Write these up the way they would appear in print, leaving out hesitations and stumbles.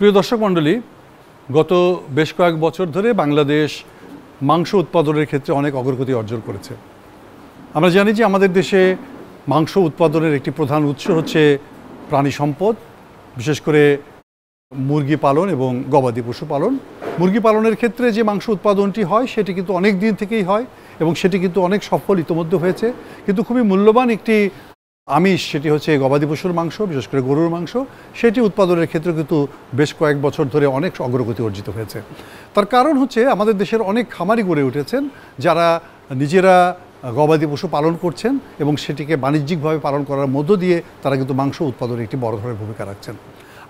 প্রিয় দর্শক মণ্ডলী, গত বেশ কয়েক বছর ধরে বাংলাদেশ মাংস উৎপাদনের ক্ষেত্রে অনেক অগ্রগতি অর্জন করেছে। আমরা জানি যে আমাদের দেশে মাংস উৎপাদনের একটি প্রধান উৎস হচ্ছে প্রাণী সম্পদ, বিশেষ করে মুরগি পালন এবং গবাদি পশু পালন। মুরগি পালনের ক্ষেত্রে যে মাংস উৎপাদনটি হয় সেটি কিন্তু অনেক দিন থেকেই হয় এবং সেটি কিন্তু অনেক সফল ইতিমধ্যে হয়েছে। কিন্তু খুবই মূল্যবান একটি আমিষ, সেটি হচ্ছে গবাদি পশুর মাংস, বিশেষ করে গরুর মাংস। সেটি উৎপাদনের ক্ষেত্রে কিন্তু বেশ কয়েক বছর ধরে অনেক অগ্রগতি অর্জিত হয়েছে। তার কারণ হচ্ছে আমাদের দেশের অনেক খামারি গড়ে উঠেছেন যারা নিজেরা গবাদি পশু পালন করছেন এবং সেটিকে বাণিজ্যিকভাবে পালন করার মধ্য দিয়ে তারা কিন্তু মাংস উৎপাদনে একটি বড় ধরনের ভূমিকা রাখছেন।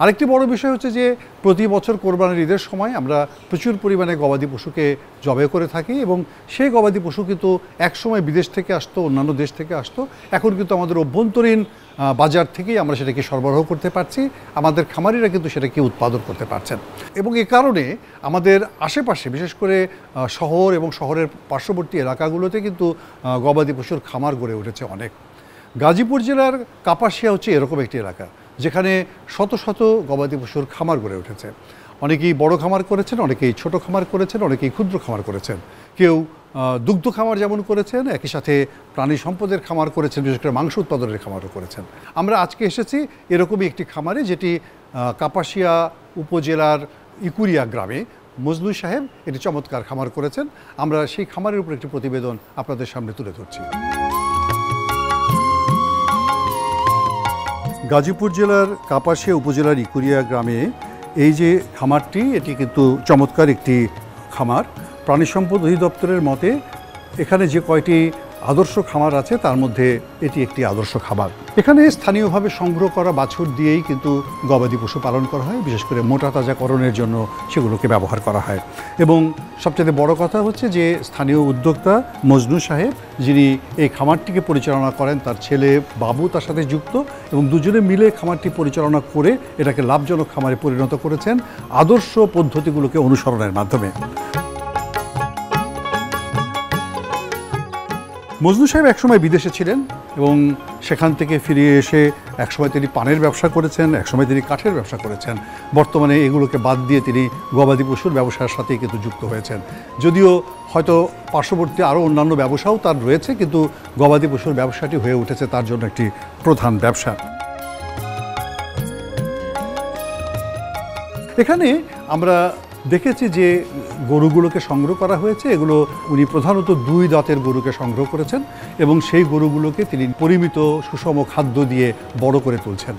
আরেকটি বড় বিষয় হচ্ছে যে প্রতি বছর কোরবানির ঈদের সময় আমরা প্রচুর পরিমাণে গবাদি পশুকে জবাই করে থাকি এবং সেই গবাদি পশু কিন্তু একসময় বিদেশ থেকে আসতো, অন্যান্য দেশ থেকে আসতো। এখন কিন্তু আমাদের অভ্যন্তরীণ বাজার থেকেই আমরা সেটাকে সরবরাহ করতে পারছি, আমাদের খামারিরা কিন্তু সেটাকে উৎপাদন করতে পারছেন। এবং এ কারণে আমাদের আশেপাশে বিশেষ করে শহর এবং শহরের পার্শ্ববর্তী এলাকাগুলোতে কিন্তু গবাদি পশুর খামার গড়ে উঠেছে অনেক। গাজীপুর জেলার কাপাসিয়া হচ্ছে এরকম একটি এলাকা যেখানে শত শত গবাদি পশুর খামার গড়ে উঠেছে। অনেকেই বড় খামার করেছেন, অনেকেই ছোট খামার করেছেন, অনেকেই ক্ষুদ্র খামার করেছেন, কেউ দুগ্ধ খামার যেমন করেছেন, একই সাথে প্রাণী সম্পদের খামার করেছেন, বিশেষ করে মাংস উৎপাদনের খামারও করেছেন। আমরা আজকে এসেছি এরকমই একটি খামারে, যেটি কাপাসিয়া উপজেলার ইকুরিয়া গ্রামে মজনু সাহেব একটি চমৎকার খামার করেছেন। আমরা সেই খামারের উপর একটি প্রতিবেদন আপনাদের সামনে তুলে ধরছি। গাজীপুর জেলার কাপাসিয়া উপজেলার ইকুরিয়া গ্রামে এই যে খামারটি, এটি কিন্তু চমৎকার একটি খামার। প্রাণী সম্পদ অধিদপ্তরের মতে এখানে যে কয়টি আদর্শ খামার আছে তার মধ্যে এটি একটি আদর্শ খামার। এখানে স্থানীয়ভাবে সংগ্রহ করা বাছুর দিয়েই কিন্তু গবাদি পশু পালন করা হয়, বিশেষ করে মোটা তাজাকরণের জন্য সেগুলোকে ব্যবহার করা হয়। এবং সবচেয়ে বড় কথা হচ্ছে যে স্থানীয় উদ্যোক্তা মজনু সাহেব, যিনি এই খামারটিকে পরিচালনা করেন, তার ছেলে বাবু তার সাথে যুক্ত এবং দুজনে মিলে খামারটি পরিচালনা করে এটাকে লাভজনক খামারে পরিণত করেছেন আদর্শ পদ্ধতিগুলোকে অনুসরণের মাধ্যমে। মজনু সাহেব একসময় বিদেশে ছিলেন এবং সেখান থেকে ফিরে এসে একসময় তিনি পানের ব্যবসা করেছেন, একসময় তিনি কাঠের ব্যবসা করেছেন। বর্তমানে এগুলোকে বাদ দিয়ে তিনি গবাদি পশুর ব্যবসার সাথেই কিন্তু যুক্ত হয়েছেন। যদিও হয়তো পার্শ্ববর্তী আরও অন্যান্য ব্যবসাও তার রয়েছে, কিন্তু গবাদি পশুর ব্যবসাটি হয়ে উঠেছে তার জন্য একটি প্রধান ব্যবসা। এখানে আমরা দেখেছি যে গরুগুলোকে সংগ্রহ করা হয়েছে, এগুলো উনি প্রধানত 2 দাঁতের গরুকে সংগ্রহ করেছেন এবং সেই গরুগুলোকে তিনি পরিমিত সুষম খাদ্য দিয়ে বড় করে তুলছেন।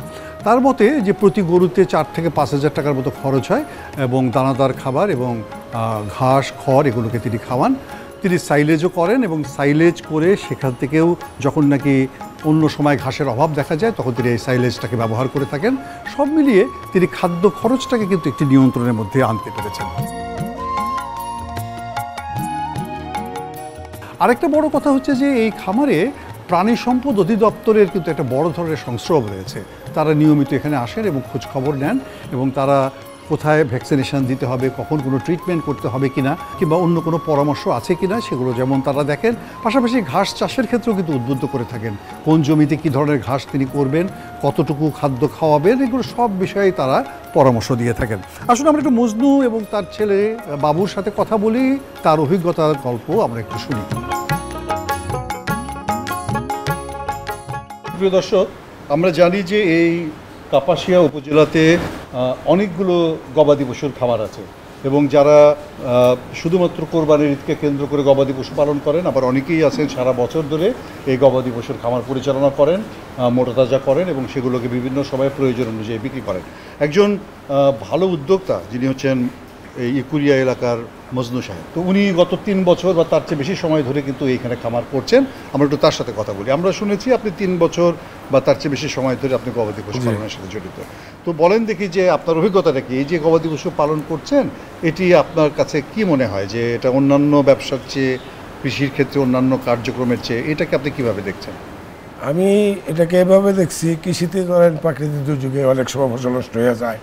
তার মতে যে প্রতি গরুতে 4 থেকে 5 হাজার টাকার মতো খরচ হয় এবং দানাদার খাবার এবং ঘাস খড় এগুলোকে তিনি খাওয়ান। তিনি সাইলেজও করেন এবং সাইলেজ করে সেখান থেকেও যখন নাকি অন্য সময় ঘাসের অভাব দেখা যায় তখন তিনি এই সাইলেজটাকে ব্যবহার করে থাকেন। সব মিলিয়ে তিনি খাদ্য খরচটাকে কিন্তু একটি নিয়ন্ত্রণের মধ্যে আনতে পেরেছেন। আরেকটা বড় কথা হচ্ছে যে এই খামারে প্রাণী সম্পদ অধিদপ্তরের কিন্তু একটা বড় ধরনের সংস্রব রয়েছে। তারা নিয়মিত এখানে আসেন এবং খোঁজ খবর নেন এবং তারা কোথায় ভ্যাকসিনেশন দিতে হবে, কখন কোনো ট্রিটমেন্ট করতে হবে কিনা কিংবা অন্য কোনো পরামর্শ আছে কিনা সেগুলো যেমন তারা দেখেন। পাশাপাশি ঘাস চাষের ক্ষেত্রেও কিন্তু উদ্বুদ্ধ করে থাকেন, কোন জমিতে কী ধরনের ঘাস তিনি করবেন, কতটুকু খাদ্য খাওয়াবেন, এগুলো সব বিষয়ে তারা পরামর্শ দিয়ে থাকেন। আসলে আমরা একটু মজনু এবং তার ছেলে বাবুর সাথে কথা বলি, তার অভিজ্ঞতার গল্প আমরা একটু শুনি। প্রিয় দর্শক, আমরা জানি যে এই কাপাসিয়া উপজেলাতে অনেকগুলো গবাদি পশুর খামার আছে এবং যারা শুধুমাত্র কোরবানির ঈদকে কেন্দ্র করে গবাদি পশু পালন করেন, আবার অনেকেই আছেন সারা বছর ধরে এই গবাদি পশুর খামার পরিচালনা করেন, মোটাতাজা করেন এবং সেগুলোকে বিভিন্ন সময় প্রয়োজন অনুযায়ী বিক্রি করেন। একজন ভালো উদ্যোক্তা যিনি হচ্ছেন এই ইকুরিয়া এলাকার মজনু সাহেব, তো উনি গত 3 বছর বা তার চেয়ে বেশি সময় ধরে কিন্তু এইখানে খামার করছেন। আমরা একটু তার সাথে কথা বলি। আমরা শুনেছি আপনি 3 বছর বা তার চেয়ে বেশি সময় ধরে আপনি গবাদি পশু পালনের সাথে জড়িত। তো বলেন দেখি যে আপনার অভিজ্ঞতাটা কি, এই যে গবাদি পশু পালন করছেন এটি আপনার কাছে কি মনে হয় যে এটা অন্যান্য ব্যবসার চেয়ে, কৃষির ক্ষেত্রে অন্যান্য কার্যক্রমের চেয়ে এটাকে আপনি কিভাবে দেখছেন? আমি এটাকে এভাবে দেখছি, কৃষিতে ধরেন প্রাকৃতিক দুর্যোগে অনেক সময় ফসল নষ্ট হয়ে যায়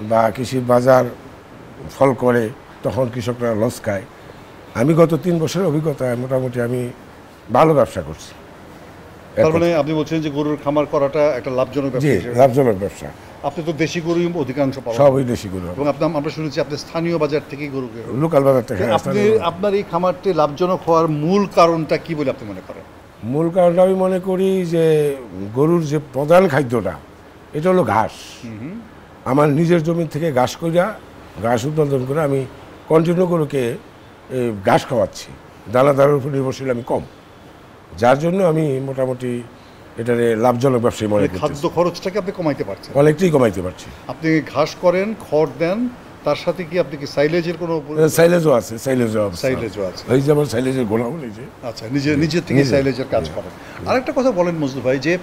বা কৃষির বাজার ফল করে, তখন কৃষকরা লস খায়। আমি গত 3 বছরের অভিজ্ঞতায় মোটামুটি আমি ভালো ব্যবসা করছি। তার মানে আপনি বলছেন যে গরুর খামার করাটা একটা লাভজনক ব্যবসা? জি, লাভজনক ব্যবসা। আপনি তো দেশি গরু অধিকাংশ পাবেন, সবই দেশি গরু, এবং আমরা শুনেছি আপনি স্থানীয় বাজার থেকেই গরু লোকাল বাজার থেকে। আপনি আপনার এই খামারটি লাভজনক হওয়ার মূল কারণটা কি বলে আপনি মনে করেন? মূল কারণটা আমি মনে করি যে গরুর যে প্রধান খাদ্যটা এটা হলো ঘাস। আমার নিজের জমি থেকে ঘাস কইরা ঘাস উৎপাদন করে আমি কন্টিনিউ গরুকে ঘাস খাওয়াচ্ছি, দানাদারের উপর নির্ভরশীল আমি কম, যার জন্য আমি মোটামুটি এটারে লাভজনক ব্যবসায়ী মনে করি। খাদ্য খরচটাকে আপনি কমাইতে পারছেন, অনেকটাই কমাইতে পারছি। আপনি ঘাস করেন, খড় দেন, তার সাথে কি আপনি কি সাইলেজের কোনো সাইলেজও আছে, সাইলেজও আছে, এই যে আমার সাইলেজের গোলাম এই যে। আচ্ছা, নিজের থেকে সাইলেজের কাজ করেন। আরেকটা কথা বলেন মজদুর ভাই, যে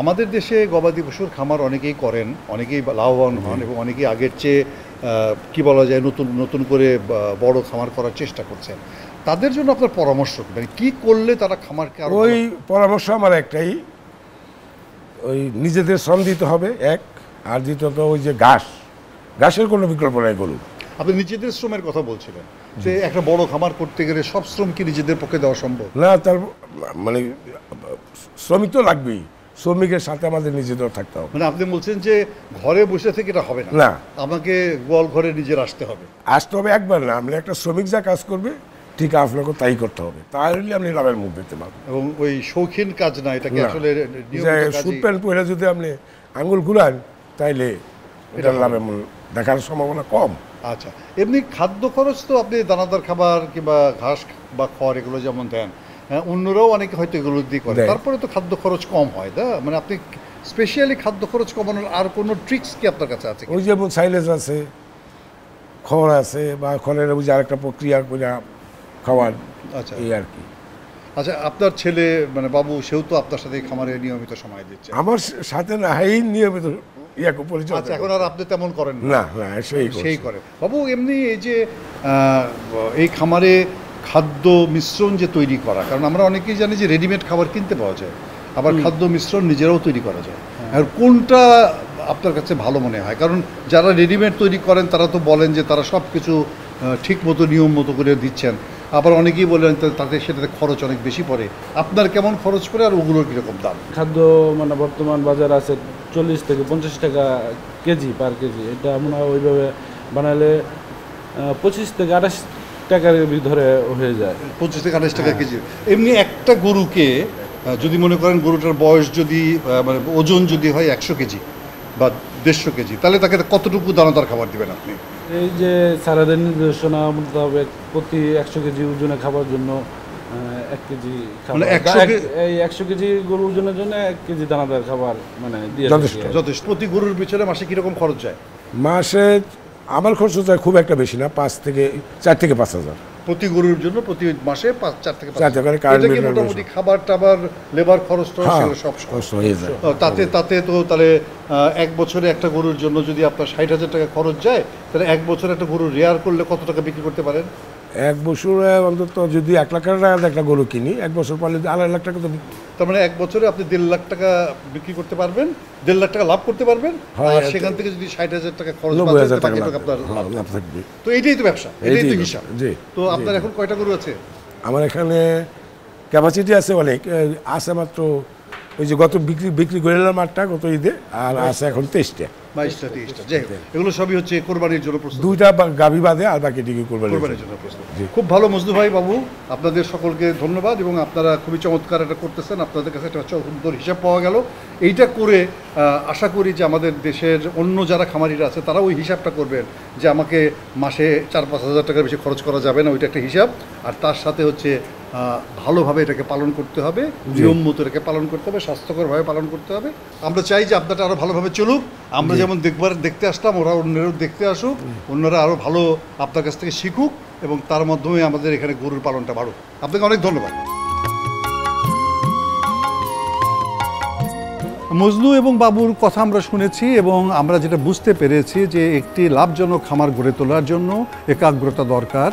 আমাদের দেশে গবাদি পশুর খামার অনেকেই করেন, অনেকেই লাভবান হন, এবং অনেকেই আগের চেয়ে কি বলা যায় নতুন করে বড় খামার করার চেষ্টা করছেন। তাদের জন্য আপনার পরামর্শ মানে কি করলে তারা খামারকে আরো? ওই পরামর্শ আমার একটাই, ওই নিজেদের শ্রম দিতে হবে এক, আর দ্বিতীয়ত ওই যে ঘাসের কোনো বিকল্প নাই গরু। আপনি নিজেদের শ্রমের কথা বলছিলেন, যে একটা বড় খামার করতে গেলে সব শ্রম কি নিজেদের পক্ষে দেওয়া সম্ভব না? তার মানে শ্রমিক তো লাগবেই, শ্রমিকের সাথে আমাদের নিজেদের থাকতে হবে। মানে আপনি বলছেন যে ঘরে বসে থেকে এটা হবে না, আমাকে গোয়াল ঘরে নিজের আসতে হবে। আসতে হবে একবার না, আপনি একটা শ্রমিক যা কাজ করবে ঠিক আপনাকে তাই করতে হবে, তাহলে আপনি লাভের মুখ দেখতে পাবেন। এবং ওই শৌখিন কাজ না, এটাকে আসলে স্যুট প্যান্ট পরে যদি আপনি আঙুল ঘুরান তাইলে এটা লাভের মূল দেখার সম্ভাবনা কম। আচ্ছা, এমনি খাদ্য খরচ তো আপনি দানাদার খাবার কিংবা ঘাস বা খড় এগুলো যেমন দেন, অন্যরাও অনেকে হয়তো এগুলো দিয়ে করে, তারপরে তো খাদ্য খরচ কম হয়। মানে আপনি স্পেশালি খাদ্য খরচ কমানোর আর কোনো ট্রিক্স কি আপনার কাছে আছে? ওই যেমন সাইলেজ আছে, খড় আছে, বা খড়ের ওই যে আরেকটা প্রক্রিয়া করে খাওয়ার। আচ্ছা, এই আর কি। আচ্ছা, আপনার ছেলে মানে বাবু, সেও তো আপনার সাথে খামারে নিয়মিত সময় দিচ্ছে? আমার সাথে না, এই নিয়মিত পরিচয়। আচ্ছা, এখন আর আপনি তেমন করেন না? সেই করে বাবু। এমনি এই যে এই খামারে খাদ্য মিশ্রণ যে তৈরি করা, কারণ আমরা অনেকেই জানি যে রেডিমেড খাবার কিনতে পাওয়া যায়, আবার খাদ্য মিশ্রণ নিজেরাও তৈরি করা যায়। আর কোনটা আপনার কাছে ভালো মনে হয়? কারণ যারা রেডিমেড তৈরি করেন তারা তো বলেন যে তারা সব কিছু ঠিক মতো নিয়ম মতো করে দিচ্ছেন, আবার অনেকেই বলেন তাতে সেটাতে খরচ অনেক বেশি পড়ে। আপনার কেমন খরচ পড়ে আর ওগুলোর কীরকম দাম? খাদ্য মানে বর্তমান বাজার আছে 40 থেকে 50 টাকা কেজি পার কেজি। এটা মনে হয় ওইভাবে বানালে 25 থেকে 28 টাকার ভিতরে হয়ে যায়। 25 থেকে 28 টাকা কেজি। এমনি একটা গরুকে যদি মনে করেন গরুটার বয়স যদি মানে ওজন যদি হয় 100 কেজি বা 150 কেজি, তাহলে তাকে কতটুকু দানাদার খাবার দিবেন আপনি? এই যে সারাদিন নির্দেশনা মোতাবেক প্রতি 100 কেজি ওজনে খাবার জন্য 1 কেজি খাবার, এই 100 কেজি গরু ওজনের জন্য 1 কেজি দানাদার খাবার মানে দিয়ে যথেষ্ট। প্রতি গরুর পিছনে মাসে কিরকম খরচ যায়? মাসে আমার খরচ যায় খুব একটা বেশি না, 4 থেকে 5,000 প্রতি গরুর জন্য। প্রতি মাসে 4 থেকে 5,000 মোটামুটি খাবার টাবার লেবার খরচ সব হয়ে যায়। তাতে তো তাহলে 1 বছরে একটা গরুর জন্য যদি আপনার 60,000 টাকা খরচ যায়, তাহলে 1 বছরে একটা গরু রেয়ার করলে কত টাকা বিক্রি করতে পারেন? 1 বছরে অন্তত যদি 1 লাখ টাকা একটা গরু কিনি, 1 বছর পরে 2.5 লাখ টাকা তো। তার মানে 1 বছরে আপনি 1.5 লাখ টাকা বিক্রি করতে পারবেন, 1.5 লাখ টাকা লাভ করতে পারবেন, আর সেখান থেকে যদি 60,000 টাকা খরচ আপনার লাভ থাকবে। তো এইটাই তো ব্যবসা, এটাই তো হিসাব। তো আপনার এখন কয়টা গরু আছে? আমার এখানে ক্যাপাসিটি আছে অনেক, আছে মাত্র ওই যে গত বিক্রি করে এলাম 8টা গত ঈদে, আর আছে এখন 23টা 22টা 23টা। যাই হোক, এগুলো সবই হচ্ছে কোরবানির জন্য প্রস্তুত। 2টা গাভী বাদে আর বাকিটিকে কোরবানির জন্য প্রস্তুত। খুব ভালো মজদুর ভাই বাবু, আপনাদের সকলকে ধন্যবাদ, এবং আপনারা খুবই চমৎকার এটা করতেছেন। আপনাদের কাছে একটা সুন্দর হিসাব পাওয়া গেল। এইটা করে আশা করি যে আমাদের দেশের অন্য যারা খামারিরা আছে তারা ওই হিসাবটা করবেন যে আমাকে মাসে 4-5 হাজার টাকার বেশি খরচ করা যাবে না, ওইটা একটা হিসাব। আর তার সাথে হচ্ছে ভালোভাবে এটাকে পালন করতে হবে, নিয়ম মতো এটাকে পালন করতে হবে, স্বাস্থ্যকরভাবে পালন করতে হবে। আমরা চাই যে আপনারটা আরও ভালোভাবে চলুক। আমরা যেমন দেখতে আসলাম, ওরা অন্যরাও দেখতে আসুক, অন্যরা আরও ভালো আপনার কাছ থেকে শিখুক, এবং তার মাধ্যমে আমাদের এখানে গরুর পালনটা বাড়ুক। আপনাকে অনেক ধন্যবাদ। মজনু এবং বাবুর কথা আমরা শুনেছি, এবং আমরা যেটা বুঝতে পেরেছি যে একটি লাভজনক খামার গড়ে তোলার জন্য একাগ্রতা দরকার।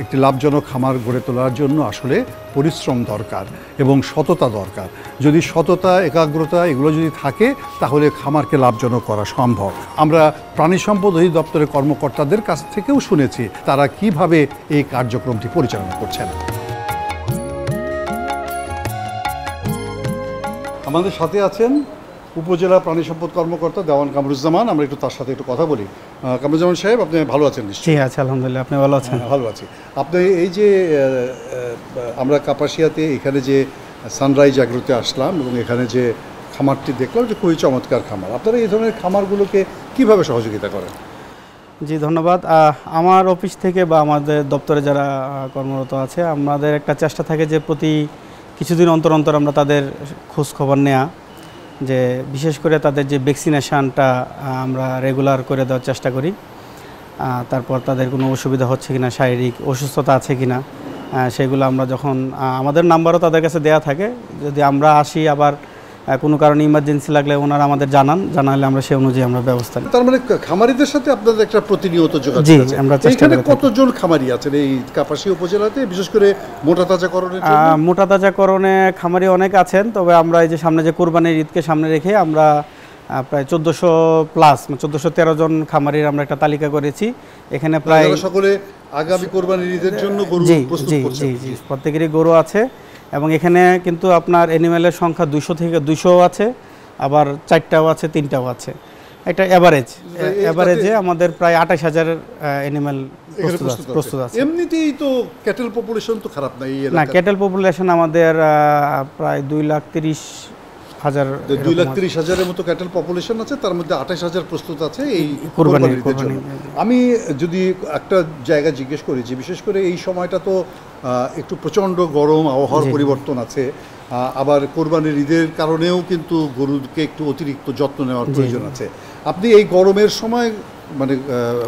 একটি লাভজনক খামার গড়ে তোলার জন্য আসলে পরিশ্রম দরকার এবং সততা দরকার। যদি সততা, একাগ্রতা এগুলো যদি থাকে, তাহলে খামারকে লাভজনক করা সম্ভব। আমরা প্রাণী সম্পদ অধিদপ্তরের কর্মকর্তাদের কাছ থেকেও শুনেছি তারা কিভাবে এই কার্যক্রমটি পরিচালনা করছেন। আমাদের সাথে আছেন উপজেলা প্রাণী সম্পদ কর্মকর্তা দেওয়ান কামরুজ্জামান। আমরা একটু তার সাথে একটু কথা বলি। কামরুজ্জামান সাহেব, আপনি ভালো আছেন নিশ্চয়ই? জি আছি, আলহামদুলিল্লাহ। আপনি ভালো আছেন? ভালো আছি। আপনি এই যে আমরা কাপাসিয়াতে এখানে যে সানরাইজ অ্যাগ্রোতে আসলাম এবং এখানে যে খামারটি দেখলাম, যে খুবই চমৎকার খামার। আপনারা এই ধরনের খামারগুলোকে কিভাবে সহযোগিতা করেন? জি ধন্যবাদ। আমার অফিস থেকে বা আমাদের দপ্তরে যারা কর্মরত আছে, আমাদের একটা চেষ্টা থাকে যে প্রতি কিছুদিন অন্তর অন্তর আমরা তাদের খোঁজ খবর নেওয়া, যে বিশেষ করে তাদের যে ভ্যাকসিনেশনটা আমরা রেগুলার করে দেওয়ার চেষ্টা করি। তারপর তাদের কোনো অসুবিধা হচ্ছে কিনা, শারীরিক অসুস্থতা আছে কিনা, সেগুলো আমরা যখন আমাদের নাম্বারও তাদের কাছে দেয়া থাকে, যদি আমরা আসি আবার কোনো কারণে ইমার্জেন্সি লাগলে ওনারা আমাদের জানালে আমরা সেই অনুযায়ী আমরা ব্যবস্থা নিই। তার মানে খামারিদের সাথে আপনাদের একটা প্রতিনিয়ত যোগাযোগ আছে? আমরা চেষ্টা করি। কতজন খামারি আছেন এই কাপাসিয়া উপজেলাতে, বিশেষ করে মোটা তাজাকরণের জন্য? মোটা তাজাকরণে খামারি অনেক আছেন, তবে আমরা এই যে সামনে যে কোরবানির ঈদকে সামনে রেখে আমরা প্রায় 1413 জন খামারির আমরা একটা তালিকা করেছি। এখানে প্রায় সকলে আগামী কোরবানির ঈদের জন্য গরু প্রস্তুত করছেন? জি, প্রত্যেকেরই গরু আছে এবং এখানে কিন্তু আপনার অ্যানিমেলের সংখ্যা 200 থেকে 200 আছে, আবার 4টাও আছে, 3টাও আছে। এটা এভারেজে আমাদের প্রায় 28,000 অ্যানিমেল প্রস্তুত আছে। এমনিতেই তো ক্যাটেল পপুলেশন তো খারাপ না এই এলাকায়? না, ক্যাটেল পপুলেশন আমাদের প্রায় 2,30,000 2,30,000-এর মতো ক্যাটেল পপুলেশন আছে, তার মধ্যে 28,000 প্রস্তুত আছে এই কোরবানির ঈদের জন্য। আমি যদি একটা জায়গা জিজ্ঞেস করি, যে বিশেষ করে এই সময়টা তো একটু প্রচণ্ড গরম, আবহাওয়ার পরিবর্তন আছে, আবার কোরবানির ঈদের কারণেও কিন্তু গরুকে একটু অতিরিক্ত যত্ন নেওয়ার প্রয়োজন আছে। আপনি এই গরমের সময় মানে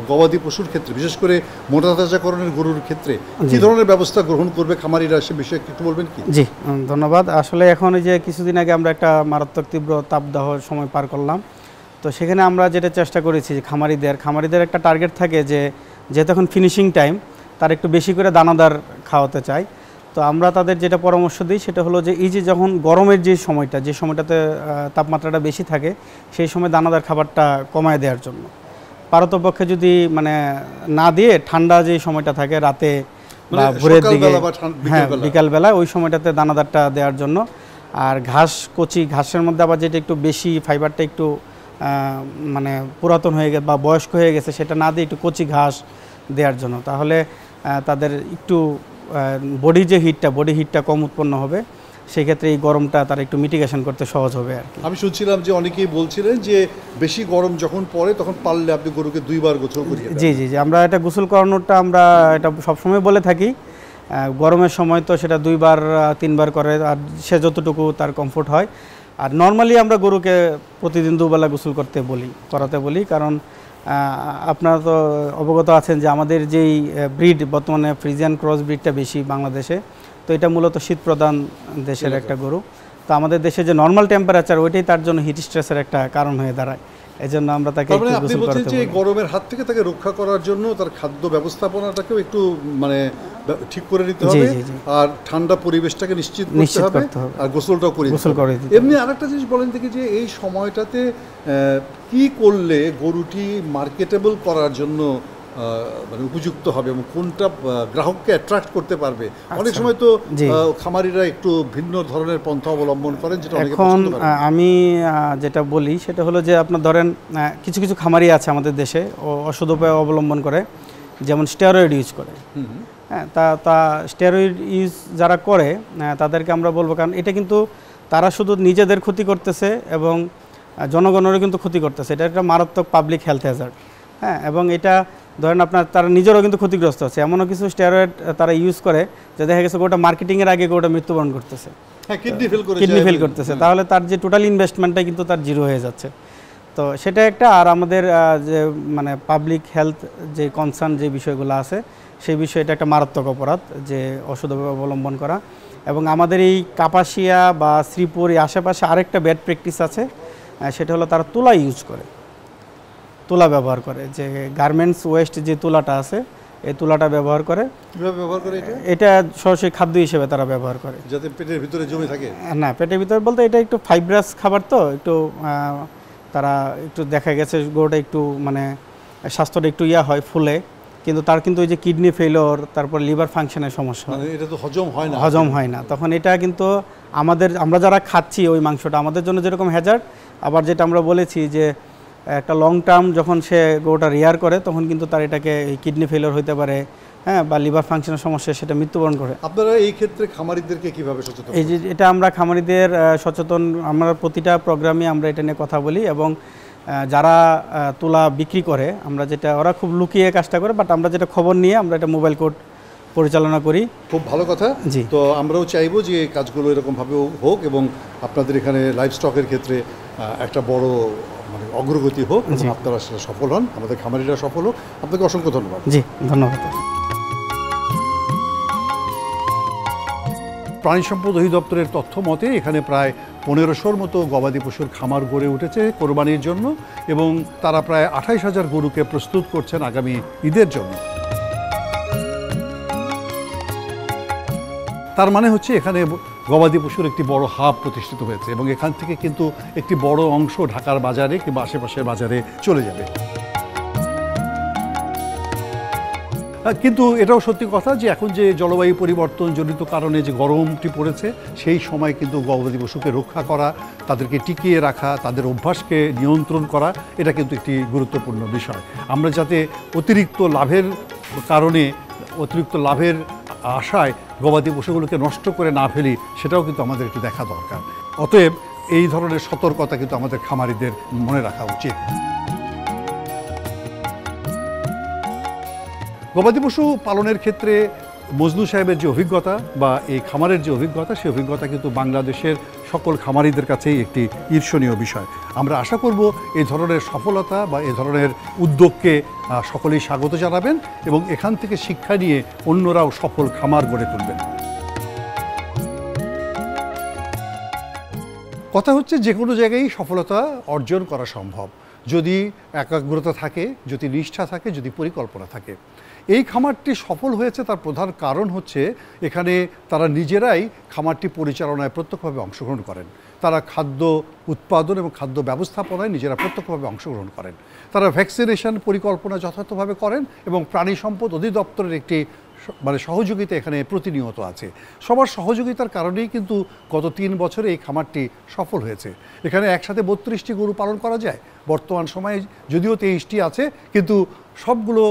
গবাদি পশুর ক্ষেত্রে, বিশেষ করে মোটা তাজাকরণের গরুর ক্ষেত্রে কি ধরনের ব্যবস্থা গ্রহণ করবে খামারিরা, সে বিষয়ে একটু বলবেন কি? জি ধন্যবাদ। আসলে এখন এই যে কিছুদিন আগে আমরা একটা মারাত্মক তীব্র তাপদাহ সময় পার করলাম, তো সেখানে আমরা যেটা চেষ্টা করেছি যে খামারিদের একটা টার্গেট থাকে যে যেহেতু এখন ফিনিশিং টাইম, তার একটু বেশি করে দানাদার খাওয়াতে চাই। তো আমরা তাদের যেটা পরামর্শ দিই সেটা হলো যে এই যে যখন গরমের যে সময়টাতে তাপমাত্রাটা বেশি থাকে, সেই সময় দানাদার খাবারটা কমায় দেওয়ার জন্য। পারতপক্ষে যদি মানে না দিয়ে ঠান্ডা যে সময়টা থাকে রাতে বা ভোরের দিকে, হ্যাঁ বিকালবেলা, ওই সময়টাতে দানাদারটা দেওয়ার জন্য। আর কচি ঘাসের মধ্যে আবার যেটা একটু বেশি ফাইবারটা একটু মানে পুরাতন হয়ে গেছে বা বয়স্ক হয়ে গেছে, সেটা না দিয়ে একটু কচি ঘাস দেওয়ার জন্য। তাহলে তাদের একটু বডি হিটটা কম উৎপন্ন হবে, সেই ক্ষেত্রে এই গরমটা তারা একটু মিটিগেশন করতে সহজ হবে আর কি। আমি শুনছিলাম যে অনেকেই বলছিলেন যে বেশি গরম যখন পড়ে তখন পারলে আপনি গরুকে 2 বার গোসল করিয়ে দেন। জি, আমরা এটা গোসল করানোটা আমরা এটা সবসময় বলে থাকি। গরমের সময় তো সেটা 2 বার 3 বার করে, আর সে যতটুকু তার কমফোর্ট হয়। আর নর্মালি আমরা গরুকে প্রতিদিন 2 বেলা গোসল করাতে বলি, কারণ আপনারা তো অবগত আছেন যে আমাদের যেই ব্রিড বর্তমানে ফ্রিজিয়ান ক্রস ব্রিডটা বেশি বাংলাদেশে, তো এটা মূলত শীত প্রধান দেশের একটা গরু। তো আমাদের দেশে যে নর্মাল টেম্পারেচার, ওইটাই তার জন্য হিট স্ট্রেসের একটা কারণ হয়ে দাঁড়ায়। এজন্য আমরা তাকে একটু গোসল করাতে বলি। গরমের হাত থেকে তাকে রক্ষা করার জন্য তার খাদ্য ব্যবস্থাপনাটাকেও একটু মানে ঠিক করে নিতে হবে, আর ঠান্ডা পরিবেশটাকে নিশ্চিত করতে হবে, আর গোসলটাও করে দিতে হবে। এমনি আরেকটা জিনিস বলেন দেখি, যে এই সময়টাতে কি করলে গরুটি মার্কেটেবল করার জন্য মানে উপযুক্ত হবে এবং কোনটা গ্রাহককে অ্যাট্রাক্ট করতে পারবে? অনেক সময় তো খামারিরা একটু ভিন্ন ধরনের পন্থা অবলম্বন করেন, যেটা অনেকে পছন্দ করে। আমি যেটা বলি সেটা হলো যে আপনার ধরেন কিছু খামারি আছে আমাদের দেশে অসৎ উপায় অবলম্বন করে, যেমন স্টেরয়েড ইউজ করে। হ্যাঁ, তা স্টেরয়েড ইউজ যারা করে তাদেরকে আমরা বলবো, কারণ এটা কিন্তু তারা শুধু নিজেদের ক্ষতি করতেছে এবং জনগণেরও কিন্তু ক্ষতি করতেছে। এটা একটা মারাত্মক পাবলিক হেলথ হ্যাজার্ড। হ্যাঁ, এবং এটা ধরেন আপনার তারা নিজেরও কিন্তু ক্ষতিগ্রস্ত হচ্ছে। এমনও কিছু স্টেরয়েড তারা ইউজ করে যে দেখা গেছে গোটা মার্কেটিংয়ের আগে গোটা মৃত্যুবরণ করতেছে, কিডনি ফেল করতেছে, তাহলে তার যে টোটাল ইনভেস্টমেন্টটা কিন্তু তার জিরো হয়ে যাচ্ছে। তো সেটা একটা। আর আমাদের যে মানে পাবলিক হেলথ যে কনসার্ন যে বিষয়গুলো আছে, সেই বিষয়ে এটা একটা মারাত্মক অপরাধ যে অসৎভাবে অবলম্বন করা। এবং আমাদের এই কাপাসিয়া বা শ্রীপুর এই আশেপাশে আরেকটা ব্যাড প্র্যাকটিস আছে, সেটা হলো তারা তুলা ব্যবহার করে, যে গার্মেন্টস ওয়েস্ট যে তুলাটা আছে, এই তুলাটা ব্যবহার করে। কিভাবে ব্যবহার করে এটা সরাসরি খাদ্য হিসেবে তারা ব্যবহার করে, যাতে পেটের ভিতরে জমে থাকে। না, পেটের ভিতরে বলতে এটা একটু ফাইব্রাস খাবার, তো একটু তারা একটু দেখা গেছে গরুটা একটু মানে স্বাস্থ্যটা একটু হয় ফুলে, কিন্তু তার কিন্তু ওই যে কিডনি ফেলিওর, তারপর লিভার ফাংশনের সমস্যা, এটা তো হজম হয় না। তখন এটা কিন্তু আমরা যারা খাচ্ছি ওই মাংসটা আমাদের জন্য যেরকম হ্যাজার্ড, আবার যেটা আমরা বলেছি যে একটা লং টার্ম যখন সে গরুটা রেয়ার করে তখন কিন্তু তার এটাকে কিডনি ফেলিওর হতে পারে, হ্যাঁ, বা লিভার ফাংশনের সমস্যা, সেটা মৃত্যুবরণ করে। আপনারা এই ক্ষেত্রে খামারিদেরকে কিভাবে সচেতন? এই যে এটা আমরা খামারিদের সচেতন, আমরা প্রতিটা প্রোগ্রামে আমরা এটা নিয়ে কথা বলি, এবং যারা তুলা বিক্রি করে আমরা যেটা, ওরা খুব লুকিয়ে কাজটা করে, বাট আমরা যেটা খবর নিয়ে আমরা এটা মোবাইল কোর্ট পরিচালনা করি। খুব ভালো কথা। জি, তো আমরাও চাইবো যে কাজগুলো এরকমভাবেও হোক এবং আপনাদের এখানে লাইভ স্টকের ক্ষেত্রে একটা বড় মানে অগ্রগতি হোক, আপনারা সেটা সফল হন, আমাদের খামারিরা সফল হোক। আপনাকে অসংখ্য ধন্যবাদ। জি, ধন্যবাদ। প্রাণী সম্পদ অধিদপ্তরের তথ্য মতে এখানে প্রায় 1500-র মতো গবাদি পশুর খামার গড়ে উঠেছে কোরবানির জন্য, এবং তারা প্রায় 28,000 গরুকে প্রস্তুত করছেন আগামী ঈদের জন্য। তার মানে হচ্ছে এখানে গবাদি পশুর একটি বড় হাব প্রতিষ্ঠিত হয়েছে, এবং এখান থেকে কিন্তু একটি বড় অংশ ঢাকার বাজারে কিংবা আশেপাশের বাজারে চলে যাবে। কিন্তু এটাও সত্যি কথা যে এখন যে জলবায়ু পরিবর্তন জনিত কারণে যে গরমটি পড়েছে, সেই সময় কিন্তু গবাদি পশুকে রক্ষা করা, তাদেরকে টিকিয়ে রাখা, তাদের অভ্যাসকে নিয়ন্ত্রণ করা, এটা কিন্তু একটি গুরুত্বপূর্ণ বিষয়। আমরা যাতে অতিরিক্ত লাভের কারণে, অতিরিক্ত লাভের আশায় গবাদি পশুগুলোকে নষ্ট করে না ফেলি, সেটাও কিন্তু আমাদের একটু দেখা দরকার। অতএব এই ধরনের সতর্কতা কিন্তু আমাদের খামারিদের মনে রাখা উচিত। গবাদি পশু পালনের ক্ষেত্রে মজনু সাহেবের যে অভিজ্ঞতা বা এই খামারের যে অভিজ্ঞতা, সেই অভিজ্ঞতা কিন্তু বাংলাদেশের সকল খামারিদের কাছেই একটি ঈর্ষণীয় বিষয়। আমরা আশা করব এই ধরনের সফলতা বা এই ধরনের উদ্যোগকে সকলেই স্বাগত জানাবেন, এবং এখান থেকে শিক্ষা নিয়ে অন্যরাও সফল খামার গড়ে তুলবেন। কথা হচ্ছে যে কোনো জায়গায় সফলতা অর্জন করা সম্ভব যদি একাগ্রতা থাকে, যদি নিষ্ঠা থাকে, যদি পরিকল্পনা থাকে। এই খামারটি সফল হয়েছে তার প্রধান কারণ হচ্ছে এখানে তারা নিজেরাই খামারটি পরিচালনায় প্রত্যক্ষভাবে অংশগ্রহণ করেন। তারা খাদ্য উৎপাদন এবং খাদ্য ব্যবস্থাপনায় নিজেরা প্রত্যক্ষভাবে অংশগ্রহণ করেন। তারা ভ্যাকসিনেশন পরিকল্পনা যথাযথভাবে করেন, এবং প্রাণী সম্পদ অধিদপ্তরের একটি মানে সহযোগিতা এখানে প্রতিনিয়ত আছে। সবার সহযোগিতার কারণেই কিন্তু গত 3 বছরে এই খামারটি সফল হয়েছে। এখানে একসাথে 32টি গরু পালন করা যায়। বর্তমান সময়ে যদিও 23টি আছে, কিন্তু সবগুলো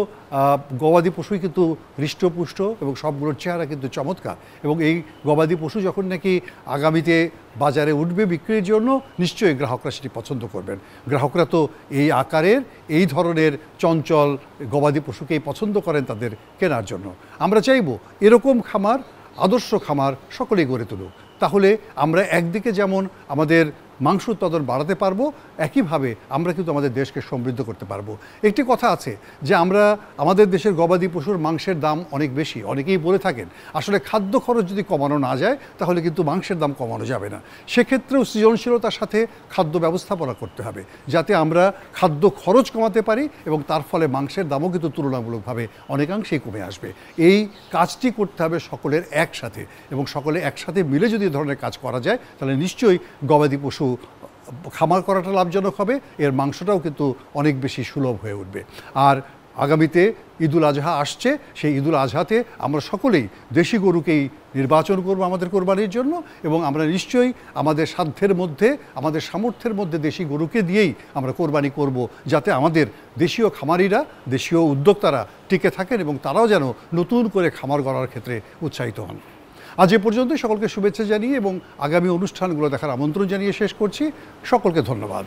গবাদি পশুই কিন্তু হৃষ্টপুষ্ট, এবং সবগুলোর চেহারা কিন্তু চমৎকার। এবং এই গবাদি পশু যখন নাকি আগামীতে বাজারে উঠবে বিক্রির জন্য, নিশ্চয়ই গ্রাহকরা সেটি পছন্দ করবেন। গ্রাহকরা তো এই আকারের, এই ধরনের চঞ্চল গবাদি পশুকেই পছন্দ করেন তাদের কেনার জন্য। আমরা চাইব এরকম খামার, আদর্শ খামার সকলেই গড়ে তুলুক। তাহলে আমরা একদিকে যেমন আমাদের মাংস উৎপাদন বাড়াতে পারবো, একইভাবে আমরা কিন্তু আমাদের দেশকে সমৃদ্ধ করতে পারবো। একটি কথা আছে যে আমরা আমাদের দেশের গবাদি পশুর মাংসের দাম অনেক বেশি। অনেকেই বলে থাকেন আসলে খাদ্য খরচ যদি কমানো না যায় তাহলে কিন্তু মাংসের দাম কমানো যাবে না। সেক্ষেত্রেও সৃজনশীলতার সাথে খাদ্য ব্যবস্থাপনা করতে হবে, যাতে আমরা খাদ্য খরচ কমাতে পারি, এবং তার ফলে মাংসের দামও কিন্তু তুলনামূলকভাবে অনেকাংশেই কমে আসবে। এই কাজটি করতে হবে সকলের একসাথে, এবং সকলে একসাথে মিলে যদি এই ধরনের কাজ করা যায় তাহলে নিশ্চয়ই গবাদি পশু খামার করাটা লাভজনক হবে, এর মাংসটাও কিন্তু অনেক বেশি সুলভ হয়ে উঠবে। আর আগামীতে ঈদুল আজহা আসছে, সেই ঈদুল আজহাতে আমরা সকলেই দেশি গরুকেই নির্বাচন করব আমাদের কোরবানির জন্য, এবং আমরা নিশ্চয়ই আমাদের সাধ্যের মধ্যে, আমাদের সামর্থ্যের মধ্যে দেশি গরুকে দিয়েই আমরা কোরবানি করব, যাতে আমাদের দেশীয় খামারিরা, দেশীয় উদ্যোক্তারা টিকে থাকেন এবং তারাও যেন নতুন করে খামার গড়ার ক্ষেত্রে উৎসাহিত হন। আজ এ পর্যন্তই। সকলকে শুভেচ্ছা জানিয়ে এবং আগামী অনুষ্ঠানগুলো দেখার আমন্ত্রণ জানিয়ে শেষ করছি। সকলকে ধন্যবাদ।